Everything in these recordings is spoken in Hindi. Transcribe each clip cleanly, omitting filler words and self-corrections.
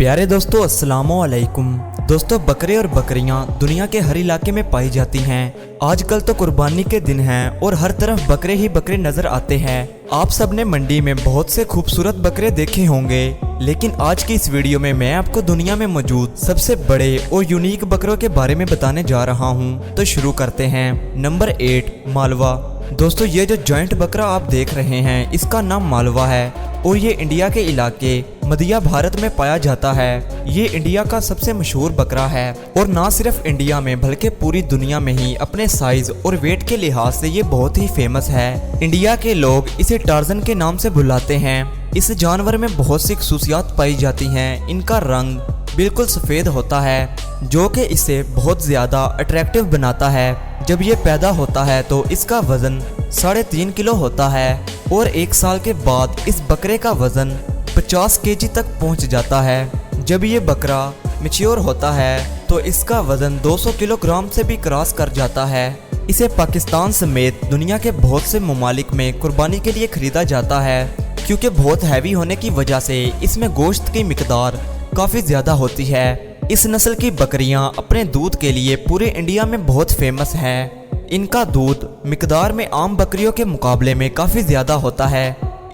प्यारे दोस्तों अस्सलामु अलैकुम। दोस्तों बकरे और बकरियां दुनिया के हर इलाके में पाई जाती हैं। आजकल तो कुर्बानी के दिन हैं और हर तरफ बकरे ही बकरे नजर आते हैं। आप सबने मंडी में बहुत से खूबसूरत बकरे देखे होंगे, लेकिन आज की इस वीडियो में मैं आपको दुनिया में मौजूद सबसे बड़े और यूनिक बकरों के बारे में बताने जा रहा हूं। तो शुरू करते हैं। नंबर 8 मालवा। दोस्तों ये जो जॉइंट बकरा आप देख रहे हैं इसका नाम मालवा है और ये इंडिया के इलाके मध्य भारत में पाया जाता है। ये इंडिया का सबसे मशहूर बकरा है और ना सिर्फ इंडिया में बल्कि पूरी दुनिया में ही अपने साइज और वेट के लिहाज से ये बहुत ही फेमस है। इंडिया के लोग इसे टार्जन के नाम से बुलाते हैं। इस जानवर में बहुत सी खसूसियात पाई जाती हैं। इनका रंग बिल्कुल सफ़ेद होता है जो कि इसे बहुत ज़्यादा अट्रैक्टिव बनाता है। जब ये पैदा होता है तो इसका वज़न 3.5 किलो होता है और 1 साल के बाद इस बकरे का वज़न 50 केजी तक पहुंच जाता है। जब ये बकरा मैच्योर होता है तो इसका वज़न 200 किलोग्राम से भी क्रॉस कर जाता है। इसे पाकिस्तान समेत दुनिया के बहुत से ममालिक में कुर्बानी के लिए ख़रीदा जाता है क्योंकि बहुत हैवी होने की वजह से इसमें गोश्त की मिकदार काफ़ी ज़्यादा होती है। इस नस्ल की बकरियां अपने दूध के लिए पूरे इंडिया में बहुत फेमस हैं। इनका दूध मिकदार में आम बकरियों के मुकाबले में काफ़ी ज़्यादा होता है।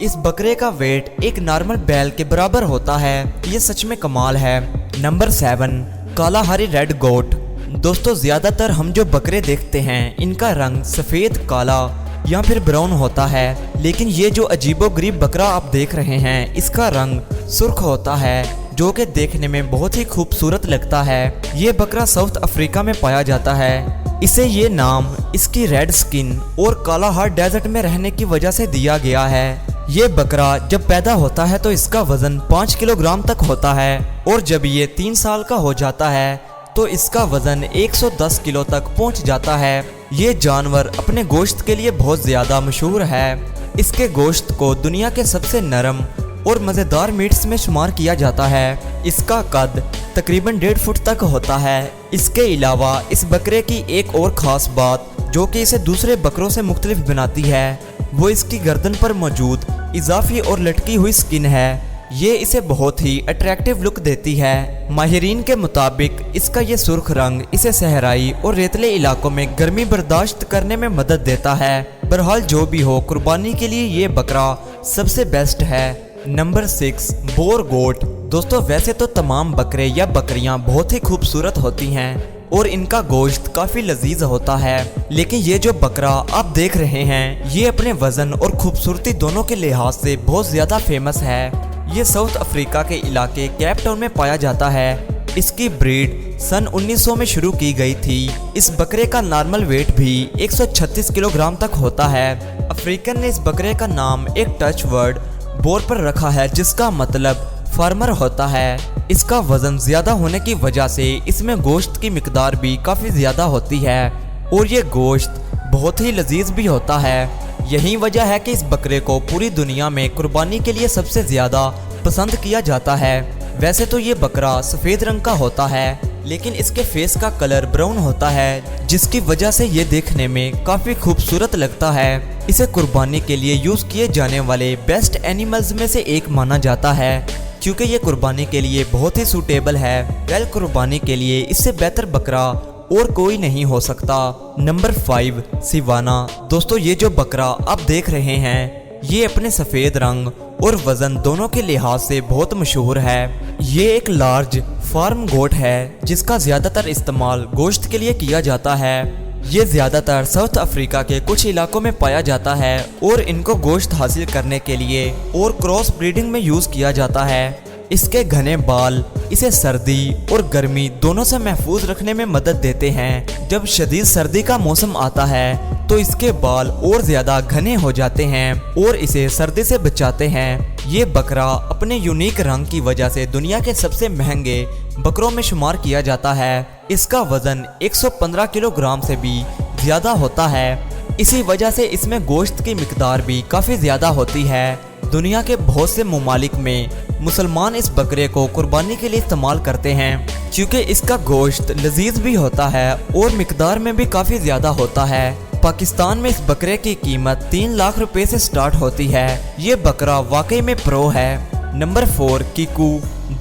इस बकरे का वेट एक नॉर्मल बैल के बराबर होता है। ये सच में कमाल है। नंबर 7 कालाहारी रेड गोट। दोस्तों ज़्यादातर हम जो बकरे देखते हैं इनका रंग सफ़ेद, काला या फिर ब्राउन होता है, लेकिन ये जो अजीबोगरीब बकरा आप देख रहे हैं इसका रंग सुर्ख होता है जो कि देखने में बहुत ही खूबसूरत लगता है। ये बकरा साउथ अफ्रीका में पाया जाता है। इसे ये नाम इसकी रेड स्किन और कालाहार डेजर्ट में रहने की वजह से दिया गया है। ये बकरा जब पैदा होता है तो इसका वजन 5 किलोग्राम तक होता है और जब ये 3 साल का हो जाता है तो इसका वजन 110 किलो तक पहुंच जाता है। ये जानवर अपने गोश्त के लिए बहुत ज़्यादा मशहूर है। इसके गोश्त को दुनिया के सबसे नरम और मज़ेदार मीट्स में शुमार किया जाता है। इसका कद तकरीबन 1.5 फुट तक होता है। इसके अलावा इस बकरे की एक और ख़ास बात जो कि इसे दूसरे बकरों से मुख्तलिफ बनाती है वो इसकी गर्दन पर मौजूद इजाफी और लटकी हुई स्किन है। ये इसे बहुत ही अट्रैक्टिव लुक देती है। माहिरीन के मुताबिक इसका ये सुर्ख रंग इसे सहराई और रेतले इलाकों में गर्मी बर्दाश्त करने में मदद देता है। बहरहाल जो भी हो, कुर्बानी के लिए ये बकरा सबसे बेस्ट है। नंबर 6 बोर गोट। दोस्तों वैसे तो तमाम बकरे या बकरियां बहुत ही खूबसूरत होती हैं और इनका गोश्त काफ़ी लजीज होता है, लेकिन ये जो बकरा आप देख रहे हैं ये अपने वज़न और खूबसूरती दोनों के लिहाज से बहुत ज़्यादा फेमस है। ये साउथ अफ्रीका के इलाके केप टाउन में पाया जाता है। इसकी ब्रीड सन 1900 में शुरू की गई थी। इस बकरे का नॉर्मल वेट भी 136 किलोग्राम तक होता है। अफ्रीकन ने इस बकरे का नाम एक टच वर्ड बोर पर रखा है जिसका मतलब फार्मर होता है। इसका वजन ज़्यादा होने की वजह से इसमें गोश्त की मिकदार भी काफ़ी ज़्यादा होती है और ये गोश्त बहुत ही लजीज भी होता है। यही वजह है कि इस बकरे को पूरी दुनिया में कुर्बानी के लिए सबसे ज़्यादा पसंद किया जाता है। वैसे तो ये बकरा सफ़ेद रंग का होता है, लेकिन इसके फेस का कलर ब्राउन होता है जिसकी वजह से ये देखने में काफ़ी खूबसूरत लगता है। इसे कुर्बानी के लिए यूज़ किए जाने वाले बेस्ट एनिमल्स में से एक माना जाता है क्योंकि ये कुर्बानी के लिए बहुत ही सूटेबल है। वेल कुर्बानी के लिए इससे बेहतर बकरा और कोई नहीं हो सकता। नंबर 5 सिवाना। दोस्तों ये जो बकरा आप देख रहे हैं ये अपने सफ़ेद रंग और वज़न दोनों के लिहाज से बहुत मशहूर है। ये एक लार्ज फार्म गोट है जिसका ज़्यादातर इस्तेमाल गोश्त के लिए किया जाता है। ये ज़्यादातर साउथ अफ्रीका के कुछ इलाकों में पाया जाता है और इनको गोश्त हासिल करने के लिए और क्रॉस ब्रीडिंग में यूज़ किया जाता है। इसके घने बाल इसे सर्दी और गर्मी दोनों से महफूज रखने में मदद देते हैं। जब शदीद सर्दी का मौसम आता है तो इसके बाल और ज़्यादा घने हो जाते हैं और इसे सर्दी से बचाते हैं। ये बकरा अपने यूनिक रंग की वजह से दुनिया के सबसे महंगे बकरों में शुमार किया जाता है। इसका वज़न 115 किलोग्राम से भी ज़्यादा होता है। इसी वजह से इसमें गोश्त की मिकदार भी काफ़ी ज़्यादा होती है। दुनिया के बहुत से ममालिक में मुसलमान इस बकरे को कुर्बानी के लिए इस्तेमाल करते हैं क्योंकि इसका गोश्त लजीज भी होता है और मिकदार में भी काफ़ी ज़्यादा होता है। पाकिस्तान में इस बकरे की कीमत 3 लाख रुपए से स्टार्ट होती है। ये बकरा वाकई में प्रो है। नंबर 4 कीकू।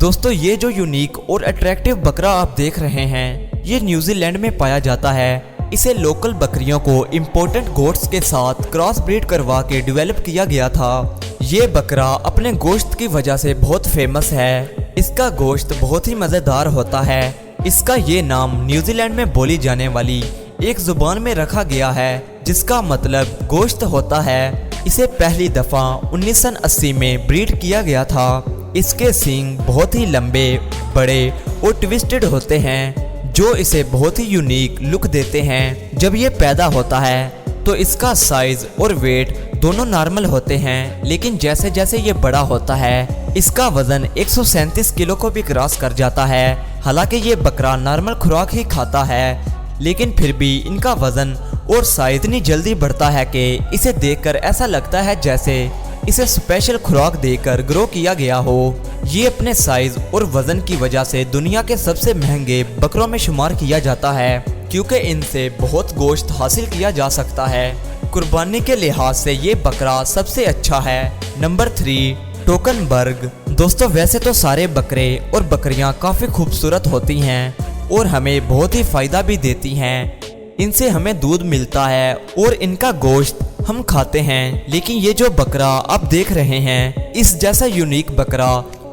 दोस्तों ये जो यूनिक और अट्रैक्टिव बकरा आप देख रहे हैं, ये न्यूजीलैंड में पाया जाता है। इसे लोकल बकरियों को इम्पोर्टेंट गोट्स के साथ क्रॉस ब्रीड करवा के डेवलप किया गया था। ये बकरा अपने गोश्त की वजह से बहुत फेमस है। इसका गोश्त बहुत ही मज़ेदार होता है। इसका ये नाम न्यूजीलैंड में बोली जाने वाली एक जुबान में रखा गया है, जिसका मतलब गोश्त होता है। इसे पहली दफ़ा 1980 में ब्रीड किया गया था। इसके सींग बहुत ही लंबे, बड़े और ट्विस्टेड होते हैं, जो इसे बहुत ही यूनिक लुक देते हैं। जब ये पैदा होता है तो इसका साइज और वेट दोनों नॉर्मल होते हैं, लेकिन जैसे जैसे ये बड़ा होता है इसका वजन 137 किलो को भी क्रॉस कर जाता है। हालांकि ये बकरा नॉर्मल खुराक ही खाता है, लेकिन फिर भी इनका वजन और साइज इतनी जल्दी बढ़ता है कि इसे देखकर ऐसा लगता है जैसे इसे स्पेशल खुराक देकर ग्रो किया गया हो। ये अपने साइज और वजन की वजह से दुनिया के सबसे महंगे बकरों में शुमार किया जाता है, क्योंकि इनसे बहुत गोश्त हासिल किया जा सकता है। कुर्बानी के लिहाज से ये बकरा सबसे अच्छा है। नंबर 3 टोकनबर्ग। दोस्तों वैसे तो सारे बकरे और बकरियां काफ़ी खूबसूरत होती हैं और हमें बहुत ही फ़ायदा भी देती हैं। इनसे हमें दूध मिलता है और इनका गोश्त हम खाते हैं। लेकिन ये जो बकरा आप देख रहे हैं, इस जैसा यूनिक बकरा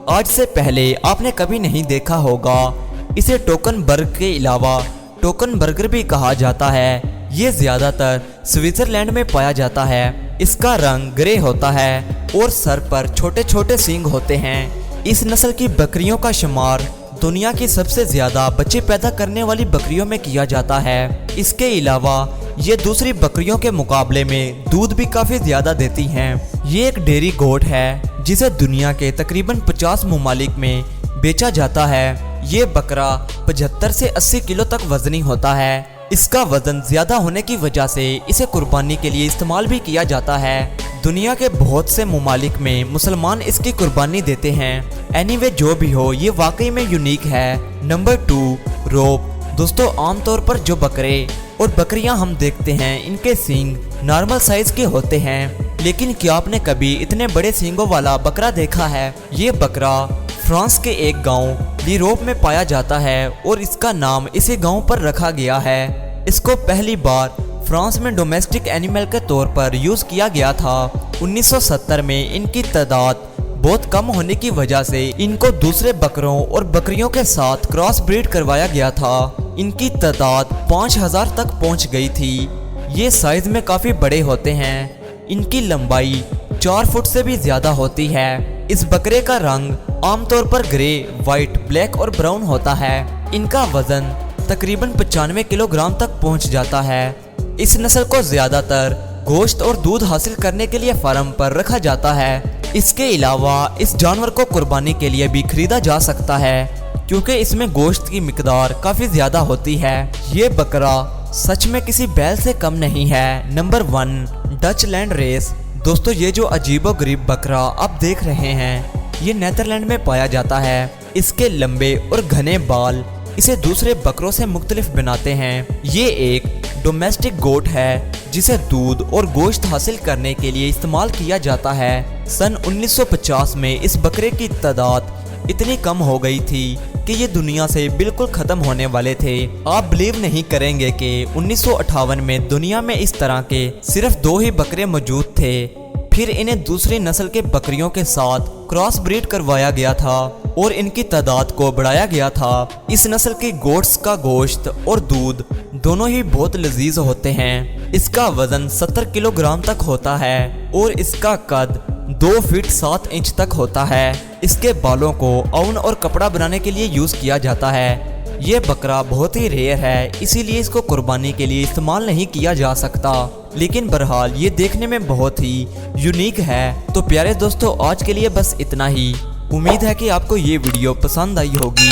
आज से पहले आपने कभी नहीं देखा होगा। इसे टोकनबर्ग के अलावा टोकनबर्गर भी कहा जाता है। ये ज़्यादातर स्विट्ज़रलैंड में पाया जाता है। इसका रंग ग्रे होता है और सर पर छोटे छोटे सींग होते हैं। इस नस्ल की बकरियों का शुमार दुनिया की सबसे ज़्यादा बच्चे पैदा करने वाली बकरियों में किया जाता है। इसके अलावा ये दूसरी बकरियों के मुकाबले में दूध भी काफ़ी ज़्यादा देती हैं। ये एक डेयरी गोट है जिसे दुनिया के तकरीबन 50 ममालिक में बेचा जाता है। ये बकरा 75 से 80 किलो तक वजनी होता है। इसका वजन ज़्यादा होने की वजह से इसे कुर्बानी के लिए इस्तेमाल भी किया जाता है। दुनिया के बहुत से ममालिक में मुसलमान इसकी कुर्बानी देते हैं। एनीवे जो भी हो, ये वाकई में यूनिक है। नंबर 2 रोप। दोस्तों आमतौर पर जो बकरे और बकरियां हम देखते हैं, इनके सींग नॉर्मल साइज के होते हैं, लेकिन क्या आपने कभी इतने बड़े सींगों वाला बकरा देखा है? ये बकरा फ्रांस के एक गांव यूरोप में पाया जाता है और इसका नाम इसी गांव पर रखा गया है। इसको पहली बार फ्रांस में डोमेस्टिक एनिमल के तौर पर यूज़ किया गया था। 1970 में इनकी तादाद बहुत कम होने की वजह से इनको दूसरे बकरों और बकरियों के साथ क्रॉस ब्रीड करवाया गया था। इनकी तादाद 5000 तक पहुंच गई थी। ये साइज में काफ़ी बड़े होते हैं। इनकी लंबाई 4 फुट से भी ज़्यादा होती है। इस बकरे का रंग आमतौर पर ग्रे, वाइट, ब्लैक और ब्राउन होता है। इनका वजन तकरीबन 95 किलोग्राम तक पहुंच जाता है। इस नस्ल को ज़्यादातर गोश्त और दूध हासिल करने के लिए फार्म पर रखा जाता है। इसके अलावा इस जानवर को कुर्बानी के लिए भी खरीदा जा सकता है, क्योंकि इसमें गोश्त की मिकदार काफ़ी ज़्यादा होती है। ये बकरा सच में किसी बैल से कम नहीं है। Number 1 Dutch landrace. दोस्तों ये जो अजीबोगरीब बकरा आप देख रहे हैं, ये नीदरलैंड में पाया जाता है। इसके लंबे और घने बाल इसे दूसरे बकरों से मुख्तलिफ बनाते हैं। ये एक डोमेस्टिक गोट है जिसे दूध और गोश्त हासिल करने के लिए इस्तेमाल किया जाता है। सन 1950 में इस बकरे की तादाद इतनी कम हो गई थी कि ये दुनिया से बिल्कुल ख़त्म होने वाले थे। आप बिलीव नहीं करेंगे कि 1958 में दुनिया में इस तरह के सिर्फ 2 ही बकरे मौजूद थे। फिर इन्हें दूसरी नस्ल के बकरियों के साथ क्रॉस ब्रीड करवाया गया था और इनकी तादाद को बढ़ाया गया था। इस नस्ल की गोट्स का गोश्त और दूध दोनों ही बहुत लजीज होते हैं। इसका वजन 70 किलोग्राम तक होता है और इसका कद 2 फीट 7 इंच तक होता है। इसके बालों को ऊन और कपड़ा बनाने के लिए यूज़ किया जाता है। ये बकरा बहुत ही रेयर है, इसीलिए इसको कुर्बानी के लिए इस्तेमाल नहीं किया जा सकता, लेकिन बहरहाल ये देखने में बहुत ही यूनिक है। तो प्यारे दोस्तों आज के लिए बस इतना ही। उम्मीद है कि आपको ये वीडियो पसंद आई होगी।